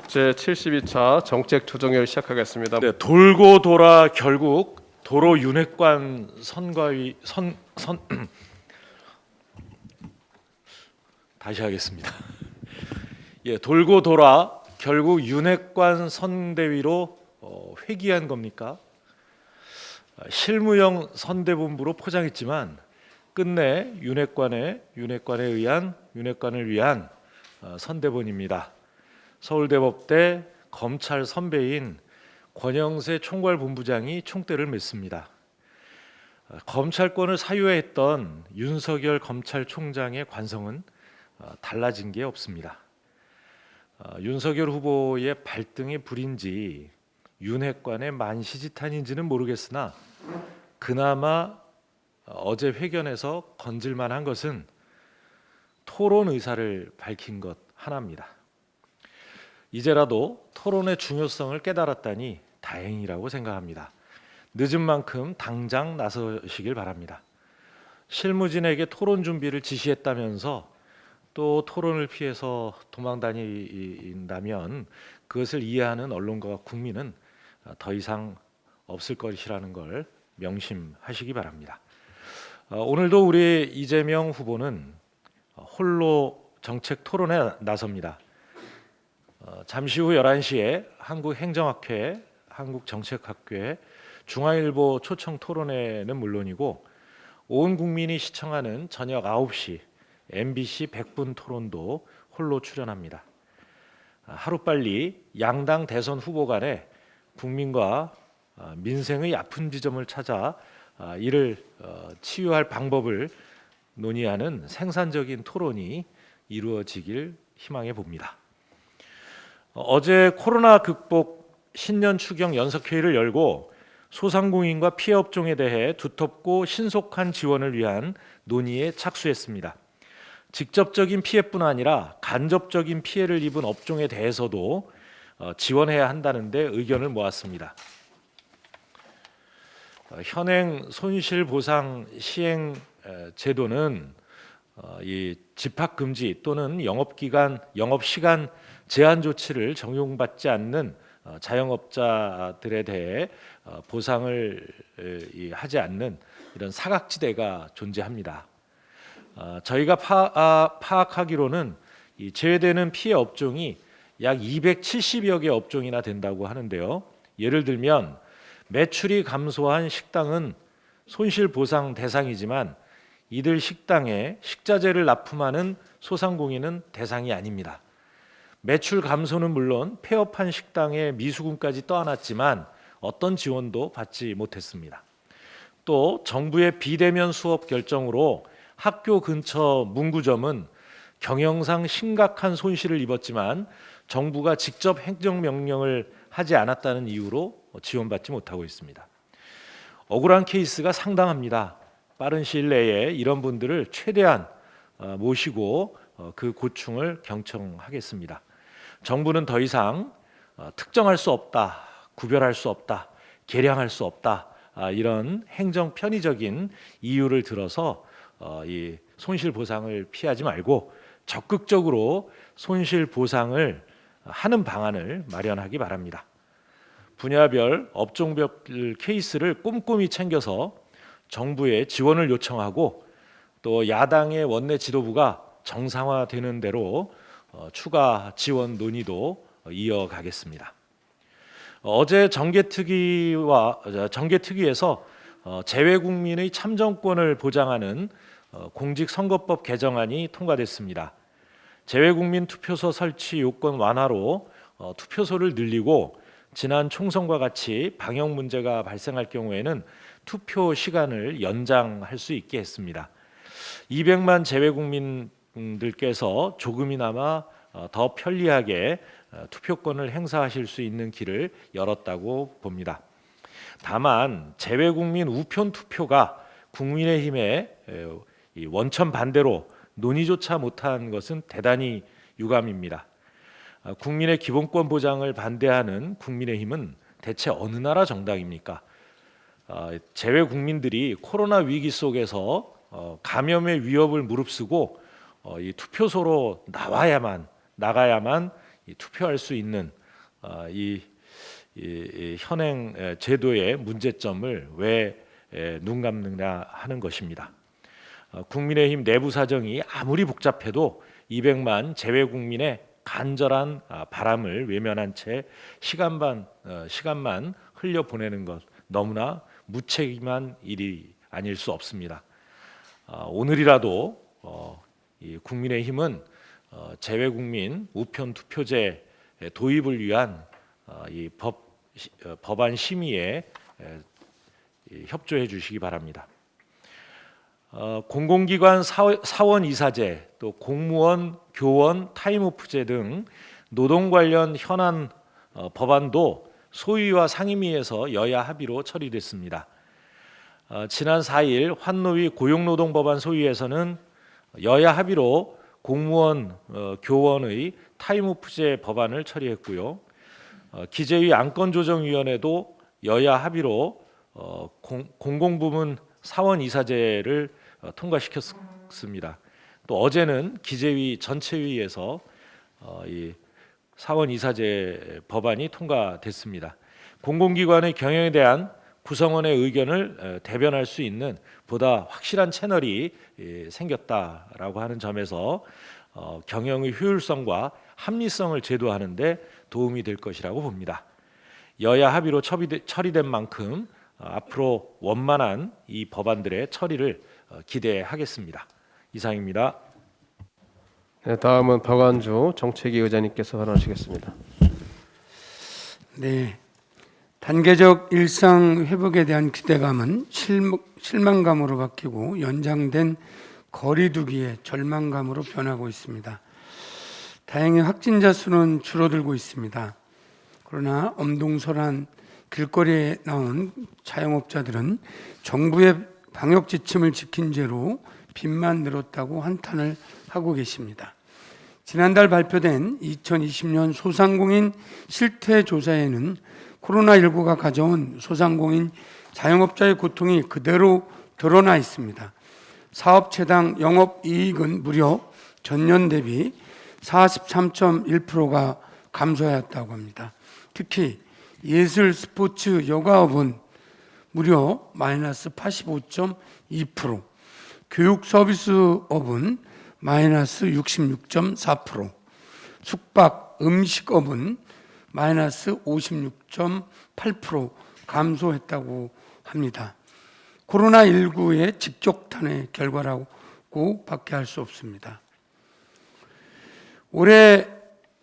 제72차 정책 조정회를 시작하겠습니다. 네, 돌고 돌아 결국 도로 윤회관 선관위 다시 하겠습니다. 예, 돌고 돌아 결국 윤회관 선대위로 회귀한 겁니까? 실무형 선대본부로 포장했지만 끝내 윤회관을 위한 선대본입니다. 서울대법대 검찰 선배인 권영세 총괄본부장이 총대를 맸습니다. 검찰권을 사유했던 윤석열 검찰총장의 관성은 달라진 게 없습니다. 윤석열 후보의 발등에 불인지 윤핵관의 만시지탄인지는 모르겠으나 그나마 어제 회견에서 건질만한 것은 토론 의사를 밝힌 것 하나입니다. 이제라도 토론의 중요성을 깨달았다니 다행이라고 생각합니다. 늦은 만큼 당장 나서시길 바랍니다. 실무진에게 토론 준비를 지시했다면서 또 토론을 피해서 도망다닌다면 그것을 이해하는 언론과 국민은 더 이상 없을 것이라는 걸 명심하시기 바랍니다. 오늘도 우리 이재명 후보는 홀로 정책 토론에 나섭니다. 잠시 후 11시에 한국행정학회, 한국정책학회, 중앙일보 초청 토론회는 물론이고 온 국민이 시청하는 저녁 9시 MBC 100분 토론도 홀로 출연합니다. 하루빨리 양당 대선 후보 간에 국민과 민생의 아픈 지점을 찾아 이를 치유할 방법을 논의하는 생산적인 토론이 이루어지길 희망해 봅니다. 어제 코로나 극복 신년 추경 연석회의를 열고 소상공인과 피해업종에 대해 두텁고 신속한 지원을 위한 논의에 착수했습니다. 직접적인 피해뿐 아니라 간접적인 피해를 입은 업종에 대해서도 지원해야 한다는 데 의견을 모았습니다. 현행 손실보상 시행 제도는 이 집합금지 또는 영업시간 제한 조치를 적용받지 않는 자영업자들에 대해 보상을 하지 않는 이런 사각지대가 존재합니다. 저희가 파악하기로는 이 제외되는 피해 업종이 약 270여 개 업종이나 된다고 하는데요. 예를 들면 매출이 감소한 식당은 손실보상 대상이지만 이들 식당에 식자재를 납품하는 소상공인은 대상이 아닙니다. 매출 감소는 물론 폐업한 식당의 미수금까지 떠안았지만 어떤 지원도 받지 못했습니다. 또 정부의 비대면 수업 결정으로 학교 근처 문구점은 경영상 심각한 손실을 입었지만 정부가 직접 행정명령을 하지 않았다는 이유로 지원받지 못하고 있습니다. 억울한 케이스가 상당합니다. 빠른 시일 내에 이런 분들을 최대한 모시고 그 고충을 경청하겠습니다. 정부는 더 이상 특정할 수 없다, 구별할 수 없다, 계량할 수 없다 이런 행정 편의적인 이유를 들어서 이 손실 보상을 피하지 말고 적극적으로 손실 보상을 하는 방안을 마련하기 바랍니다. 분야별 업종별 케이스를 꼼꼼히 챙겨서 정부에 지원을 요청하고 또 야당의 원내 지도부가 정상화되는 대로 추가 지원 논의도 이어가겠습니다. 어제 정개특위에서 재외국민의 참정권을 보장하는 공직선거법 개정안이 통과됐습니다. 재외국민 투표소 설치 요건 완화로 투표소를 늘리고 지난 총선과 같이 방역 문제가 발생할 경우에는 투표 시간을 연장할 수 있게 했습니다. 200만 재외국민들께서 조금이나마 더 편리하게 투표권을 행사하실 수 있는 길을 열었다고 봅니다. 다만 재외국민 우편 투표가 국민의힘의 원천 반대로 논의조차 못한 것은 대단히 유감입니다. 국민의 기본권 보장을 반대하는 국민의힘은 대체 어느 나라 정당입니까? 재외국민들이 코로나 위기 속에서 감염의 위협을 무릅쓰고 이 투표소로 나가야만 이 투표할 수 있는 이 현행 제도의 문제점을 왜 눈 감느냐 하는 것입니다. 국민의힘 내부 사정이 아무리 복잡해도 200만 재외 국민의 간절한 바람을 외면한 채 시간만 흘려 보내는 것 너무나 무책임한 일이 아닐 수 없습니다. 오늘이라도 이 국민의힘은 재외 국민 우편 투표제 도입을 위한 이 법안 심의에 협조해 주시기 바랍니다. 공공기관 사원 이사제, 또 공무원, 교원, 타임오프제 등 노동 관련 현안 법안도 소위와 상임위에서 여야 합의로 처리됐습니다. 지난 4일 환노위 고용노동법안 소위에서는 여야 합의로 공무원, 교원의 타임오프제 법안을 처리했고요. 기재위 안건조정위원회도 여야 합의로 공공부문 사원 이사제를 통과시켰습니다. 또 어제는 기재위 전체회의에서 이 사원 이사제 법안이 통과됐습니다. 공공기관의 경영에 대한 구성원의 의견을 대변할 수 있는 보다 확실한 채널이 생겼다라고 하는 점에서 경영의 효율성과 합리성을 제도하는 데 도움이 될 것이라고 봅니다. 여야 합의로 처리된 만큼 앞으로 원만한 이 법안들의 처리를 기대하겠습니다. 이상입니다. 네, 다음은 박완주 정책위 의장님께서 발언하시겠습니다. 네, 단계적 일상 회복에 대한 기대감은 실망감으로 바뀌고 연장된 거리두기의 절망감으로 변하고 있습니다. 다행히 확진자 수는 줄어들고 있습니다. 그러나 엄동설한 길거리에 나온 자영업자들은 정부의 방역 지침을 지킨 죄로 빚만 늘었다고 한탄을 하고 계십니다. 지난달 발표된 2020년 소상공인 실태조사에는 코로나19가 가져온 소상공인 자영업자의 고통이 그대로 드러나 있습니다. 사업체당 영업이익은 무려 전년 대비 43.1%가 감소하였다고 합니다. 특히 예술, 스포츠, 여가업은 무려 마이너스 85.2%, 교육 서비스업은 마이너스 66.4%, 숙박, 음식업은 마이너스 56.8% 감소했다고 합니다. 코로나19의 직격탄의 결과라고 밖에 할 수 없습니다. 올해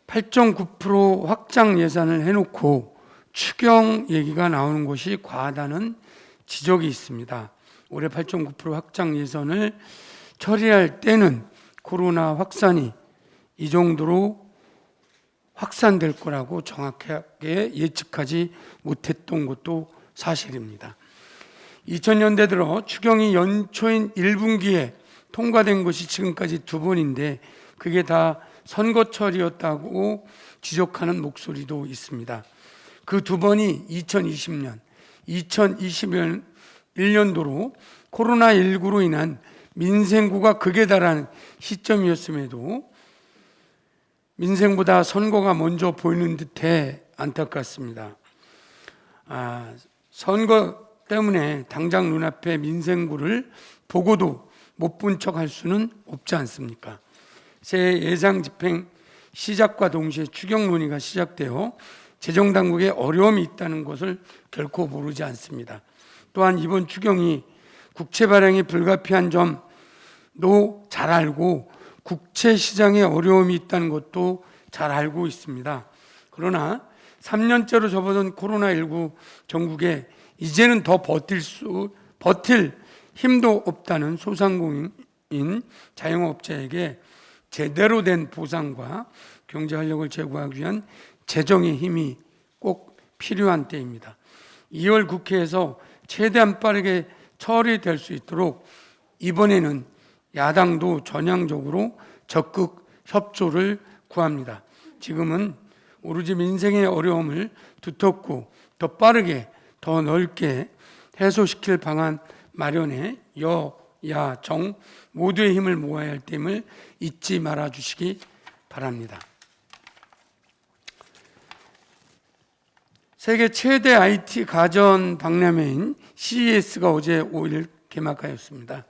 8.9% 확장 예산을 해놓고 추경 얘기가 나오는 것이 과하다는 지적이 있습니다. 올해 8.9% 확장 예산을 처리할 때는 코로나 확산이 이 정도로 확산될 거라고 정확하게 예측하지 못했던 것도 사실입니다. 2000년대 들어 추경이 연초인 1분기에 통과된 것이 지금까지 2번인데 그게 다 선거철이었다고 지적하는 목소리도 있습니다. 그 2번이 2020년, 2021년도로 코로나19로 인한 민생구가 극에 달하는 시점이었음에도 민생보다 선거가 먼저 보이는 듯해 안타깝습니다. 선거 때문에 당장 눈앞에 민생구를 보고도 못 본 척할 수는 없지 않습니까? 새해 예상 집행 시작과 동시에 추경 논의가 시작되어 재정당국에 어려움이 있다는 것을 결코 모르지 않습니다. 또한 이번 추경이 국채 발행이 불가피한 점도 잘 알고 국채 시장에 어려움이 있다는 것도 잘 알고 있습니다. 그러나 3년째로 접어든 코로나19 전국에 이제는 더 버틸 힘도 없다는 소상공인 자영업자에게 제대로 된 보상과 경제 활력을 제고하기 위한 재정의 힘이 꼭 필요한 때입니다. 2월 국회에서 최대한 빠르게 처리될 수 있도록 이번에는 야당도 전향적으로 적극 협조를 구합니다. 지금은 오로지 민생의 어려움을 두텁고 더 빠르게 더 넓게 해소시킬 방안 마련에 야, 정 모두의 힘을 모아야 할 때임을 잊지 말아 주시기 바랍니다. 세계 최대 IT 가전 박람회인 CES가 어제 5일 개막하였습니다.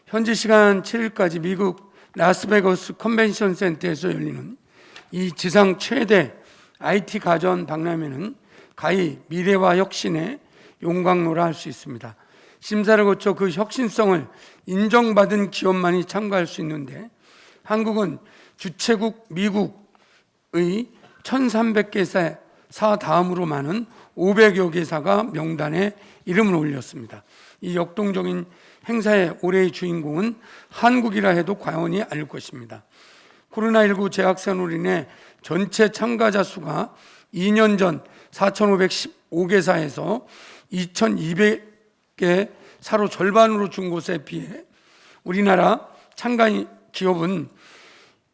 현지 시간 7일까지 미국 라스베거스 컨벤션 센터에서 열리는 이 지상 최대 IT 가전 박람회는 가히 미래와 혁신의 용광로라 할 수 있습니다. 심사를 거쳐 그 혁신성을 인정받은 기업만이 참가할 수 있는데 한국은 주최국 미국의 1,300개사 다음으로 많은 500여 개사가 명단에 이름을 올렸습니다. 이 역동적인 행사의 올해의 주인공은 한국이라 해도 과언이 아닐 것입니다. 코로나19 재확산으로 인해 전체 참가자 수가 2년 전 4,515개사에서 2,200개사로 절반으로 준 것에 비해 우리나라 참가 기업은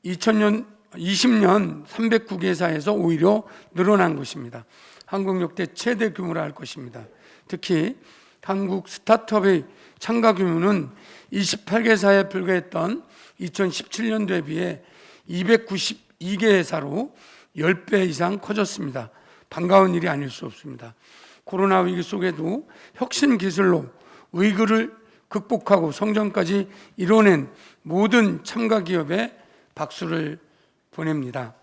2020년 309개사에서 오히려 늘어난 것입니다. 한국 역대 최대 규모라 할 것입니다. 특히 한국 스타트업의 참가 규모는 28개사에 불과했던 2017년도에 비해 292개 회사로 10배 이상 커졌습니다. 반가운 일이 아닐 수 없습니다. 코로나 위기 속에도 혁신 기술로 위기를 극복하고 성장까지 이뤄낸 모든 참가 기업에 박수를 보냅니다.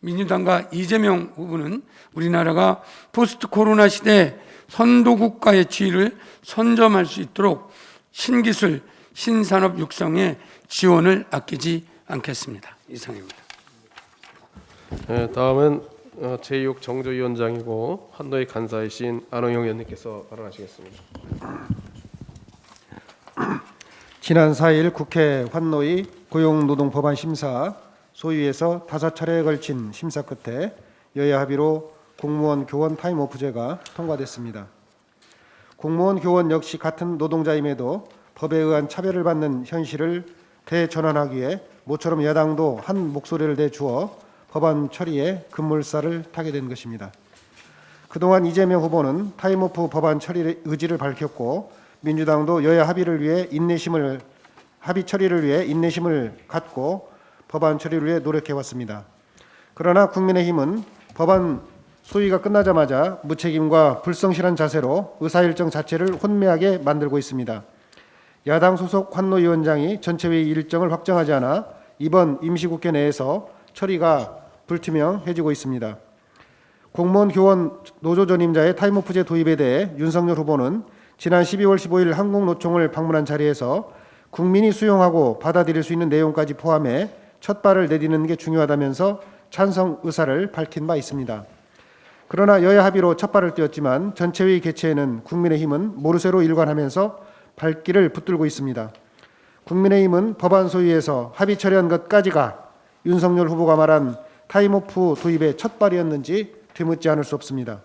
민주당과 이재명 후보는 우리나라가 포스트 코로나 시대 선도국가의 지위를 선점할 수 있도록 신기술, 신산업 육성에 지원을 아끼지 않겠습니다. 이상입니다. 네, 다음은 제6 정조위원장이고 환노위 간사이신 안홍영 의원님께서 발언하시겠습니다. 지난 4일 국회 환노위 고용노동법안 심사 소위에서 5차례에 걸친 심사 끝에 여야 합의로 공무원 교원 타임오프제가 통과됐습니다. 공무원 교원 역시 같은 노동자임에도 법에 의한 차별을 받는 현실을 대전환하기 위해 모처럼 야당도 한 목소리를 내주어 법안 처리에 급물살을 타게 된 것입니다. 그동안 이재명 후보는 타임오프 법안 처리 의지를 밝혔고 민주당도 여야 합의 처리를 위해 인내심을 갖고 법안 처리를 위해 노력해왔습니다. 그러나 국민의힘은 법안 소위가 끝나자마자 무책임과 불성실한 자세로 의사일정 자체를 혼미하게 만들고 있습니다. 야당 소속 환노위원장이 전체회의 일정을 확정하지 않아 이번 임시국회 내에서 처리가 불투명해지고 있습니다. 공무원 교원 노조 전임자의 타임오프제 도입에 대해 윤석열 후보는 지난 12월 15일 한국노총을 방문한 자리에서 국민이 수용하고 받아들일 수 있는 내용까지 포함해 첫 발을 내디는 게 중요하다면서 찬성 의사를 밝힌 바 있습니다. 그러나 여야 합의로 첫 발을 떼었지만 전체회의 개최에는 국민의힘은 모르쇠로 일관하면서 발길을 붙들고 있습니다. 국민의힘은 법안 소위에서 합의 처리한 것까지가 윤석열 후보가 말한 타임오프 도입의 첫 발이었는지 되묻지 않을 수 없습니다.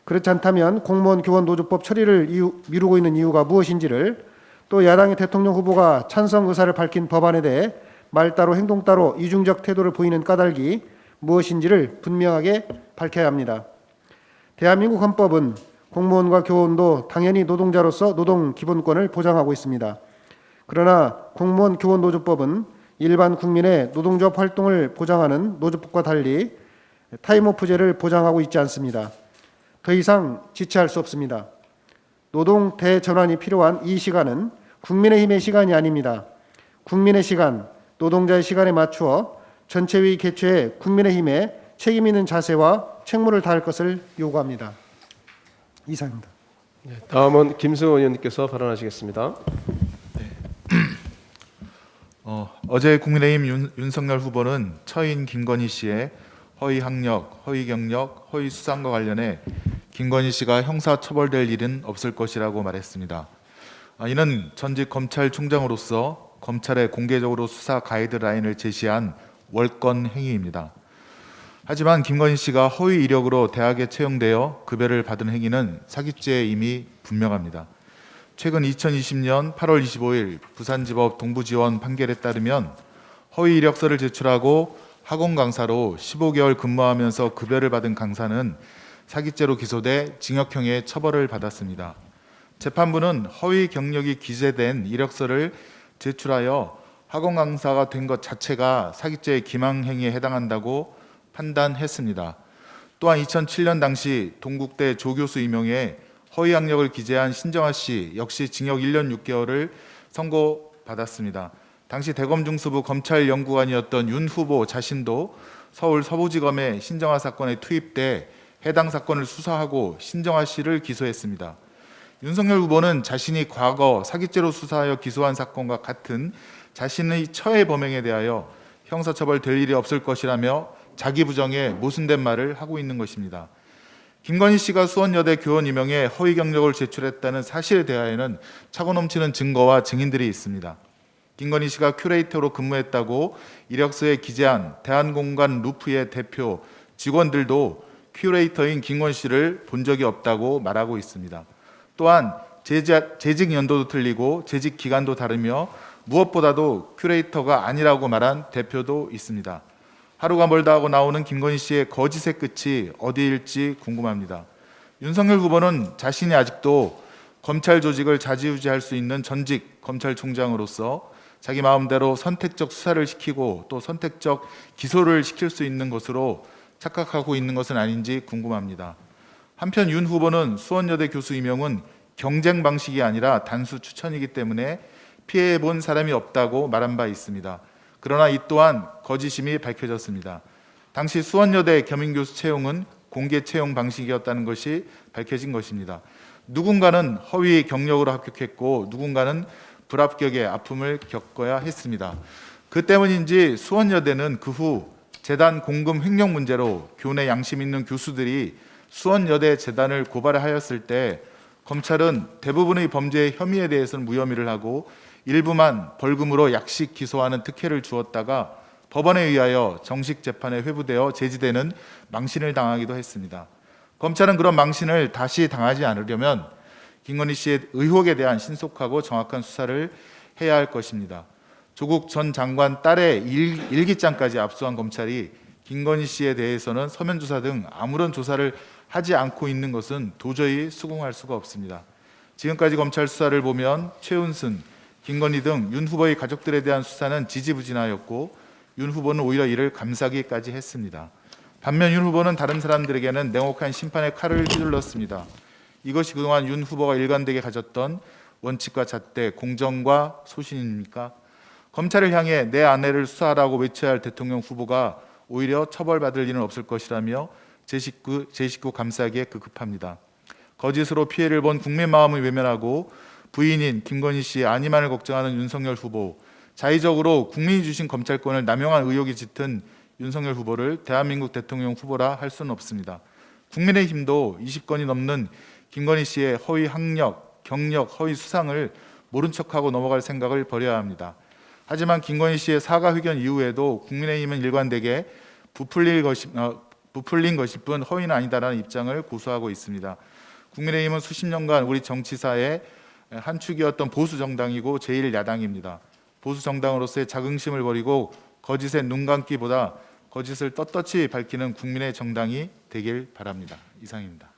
그렇지 않다면 공무원 교원 노조법 처리를 미루고 있는 이유가 무엇인지를, 또 야당의 대통령 후보가 찬성 의사를 밝힌 법안에 대해 말 따로 행동 따로 이중적 태도를 보이는 까닭이 무엇인지를 분명하게 밝혀야 합니다. 대한민국 헌법은 공무원과 교원도 당연히 노동자로서 노동 기본권을 보장하고 있습니다. 그러나 공무원 교원 노조법은 일반 국민의 노동조합 활동을 보장하는 노조법과 달리 타임오프제를 보장하고 있지 않습니다. 더 이상 지체할 수 없습니다. 노동 대전환이 필요한 이 시간은 국민의힘의 시간이 아닙니다. 국민의 시간, 노동자의 시간에 맞추어 전체회의 개최에 국민의힘의 책임 있는 자세와 책무를 다할 것을 요구합니다. 이상입니다. 네, 다음은 김승호 의원님께서 발언하시겠습니다. 어제 국민의힘 윤석열 후보는 처인 김건희 씨의 허위 학력, 허위 경력, 허위 수상과 관련해 김건희 씨가 형사 처벌될 일은 없을 것이라고 말했습니다. 이는 전직 검찰총장으로서 검찰에 공개적으로 수사 가이드라인을 제시한 월권 행위입니다. 하지만 김건희 씨가 허위 이력으로 대학에 채용되어 급여를 받은 행위는 사기죄에 이미 분명합니다. 최근 2020년 8월 25일 부산지법 동부지원 판결에 따르면 허위 이력서를 제출하고 학원 강사로 15개월 근무하면서 급여를 받은 강사는 사기죄로 기소돼 징역형의 처벌을 받았습니다. 재판부는 허위 경력이 기재된 이력서를 제출하여 학원 강사가 된 것 자체가 사기죄의 기망행위에 해당한다고 판단했습니다. 또한 2007년 당시 동국대 조교수 임용에 허위 학력을 기재한 신정아 씨 역시 징역 1년 6개월을 선고받았습니다. 당시 대검중수부 검찰연구관이었던 윤 후보 자신도 서울 서부지검에 신정아 사건에 투입돼 해당 사건을 수사하고 신정아 씨를 기소했습니다. 윤석열 후보는 자신이 과거 사기죄로 수사하여 기소한 사건과 같은 자신의 처해 범행에 대하여 형사처벌될 일이 없을 것이라며 자기 부정에 모순된 말을 하고 있는 것입니다. 김건희 씨가 수원여대 교원 임용에 허위 경력을 제출했다는 사실에 대하여는 차고 넘치는 증거와 증인들이 있습니다. 김건희 씨가 큐레이터로 근무했다고 이력서에 기재한 대한공간 루프의 대표 직원들도 큐레이터인 김건희 씨를 본 적이 없다고 말하고 있습니다. 또한 재직 연도도 틀리고 재직 기간도 다르며 무엇보다도 큐레이터가 아니라고 말한 대표도 있습니다. 하루가 멀다 하고 나오는 김건희 씨의 거짓의 끝이 어디일지 궁금합니다. 윤석열 후보는 자신이 아직도 검찰 조직을 좌지우지할 수 있는 전직 검찰총장으로서 자기 마음대로 선택적 수사를 시키고 또 선택적 기소를 시킬 수 있는 것으로 착각하고 있는 것은 아닌지 궁금합니다. 한편 윤 후보는 수원여대 교수 임용은 경쟁 방식이 아니라 단수 추천이기 때문에 피해본 사람이 없다고 말한 바 있습니다. 그러나 이 또한 거짓임이 밝혀졌습니다. 당시 수원여대 겸임교수 채용은 공개 채용 방식이었다는 것이 밝혀진 것입니다. 누군가는 허위 경력으로 합격했고 누군가는 불합격의 아픔을 겪어야 했습니다. 그 때문인지 수원여대는 그 후 재단 공금 횡령 문제로 교내 양심 있는 교수들이 수원여대 재단을 고발하였을 때 검찰은 대부분의 범죄의 혐의에 대해서는 무혐의를 하고 일부만 벌금으로 약식 기소하는 특혜를 주었다가 법원에 의하여 정식 재판에 회부되어 제지되는 망신을 당하기도 했습니다. 검찰은 그런 망신을 다시 당하지 않으려면 김건희 씨의 의혹에 대한 신속하고 정확한 수사를 해야 할 것입니다. 조국 전 장관 딸의 일기장까지 압수한 검찰이 김건희 씨에 대해서는 서면 조사 등 아무런 조사를 하지 않고 있는 것은 도저히 수긍할 수가 없습니다. 지금까지 검찰 수사를 보면 최은순, 김건희 등 윤 후보의 가족들에 대한 수사는 지지부진하였고 윤 후보는 오히려 이를 감싸기까지 했습니다. 반면 윤 후보는 다른 사람들에게는 냉혹한 심판의 칼을 휘둘렀습니다. 이것이 그동안 윤 후보가 일관되게 가졌던 원칙과 잣대, 공정과 소신입니까? 검찰을 향해 내 아내를 수사하라고 외쳐야 할 대통령 후보가 오히려 처벌받을 일은 없을 것이라며 제 식구 감싸기에 급급합니다. 거짓으로 피해를 본 국민 마음을 외면하고 부인인 김건희 씨의 안위만을 걱정하는 윤석열 후보, 자의적으로 국민이 주신 검찰권을 남용한 의혹이 짙은 윤석열 후보를 대한민국 대통령 후보라 할 수는 없습니다. 국민의힘도 20건이 넘는 김건희 씨의 허위 학력, 경력, 허위 수상을 모른 척하고 넘어갈 생각을 버려야 합니다. 하지만 김건희 씨의 사과 회견 이후에도 국민의힘은 일관되게 부풀린 것일 뿐 허위는 아니다라는 입장을 고수하고 있습니다. 국민의힘은 수십 년간 우리 정치사의 한 축이었던 보수 정당이고 제1야당입니다. 보수 정당으로서의 자긍심을 버리고 거짓에 눈 감기보다 거짓을 떳떳이 밝히는 국민의 정당이 되길 바랍니다. 이상입니다.